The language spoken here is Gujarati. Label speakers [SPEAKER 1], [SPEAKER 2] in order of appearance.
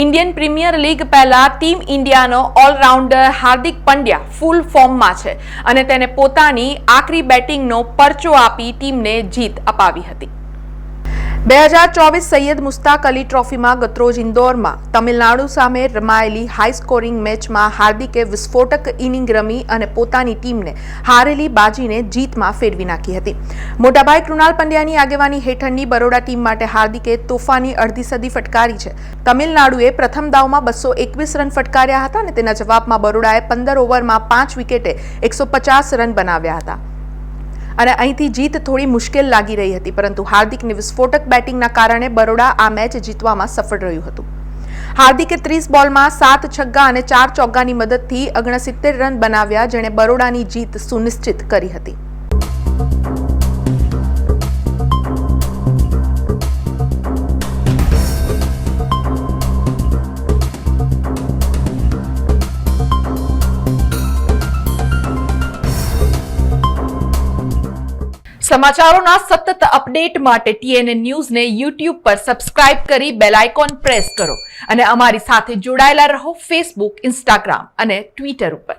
[SPEAKER 1] ઇન્ડિયન પ્રીમિયર લીગ પહેલા ટીમ ઇન્ડિયાનો ઓલરાઉન્ડર હાર્દિક પંડ્યા ફૂલ ફોર્મમાં છે અને તેને પોતાની આખરી બેટિંગનો પરચો આપી ટીમને જીત અપાવી હતી। 2024 સૈયદ મુસ્તાક અલી ટ્રોફીમાં ગતરોજ ઇન્દોરમાં તમિલનાડુ સામે રમાયેલી હાઈ સ્કોરિંગ મેચમાં હાર્દિકે વિસ્ફોટક ઇનિંગ રમી અને પોતાની ટીમને હારેલી બાજીને જીતમાં ફેરવી નાખી હતી। મોટાભાઈ કૃણાલ પંડ્યાની આગેવાની હેઠળની બરોડા ટીમ માટે હાર્દિકે તોફાની અડધી સદી ફટકારી છે। તમિલનાડુએ પ્રથમ દાવમાં 221 રન ફટકાર્યા હતા અને તેના જવાબમાં બરોડાએ 15 ઓવરમાં 5 વિકેટે 150 રન બનાવ્યા હતા અને અહીંથી જીત થોડી મુશ્કેલ લાગી રહી હતી, પરંતુ હાર્દિકની વિસ્ફોટક બેટિંગના કારણે બરોડા આ મેચ જીતવામાં સફળ રહ્યું હતું। હાર્દિકે 30 બોલમાં 7 છગ્ગા અને 4 ચોગ્ગાની મદદથી 69 રન બનાવ્યા, જેણે બરોડાની જીત સુનિશ્ચિત કરી હતી। સમાચારોના સતત અપડેટ માટે TNN ન્યૂઝને YouTube પર સબસ્ક્રાઇબ કરી બેલ આઇકોન પ્રેસ કરો અને અમારી સાથે જોડાયેલા રહો Facebook, Instagram અને Twitter ઉપર।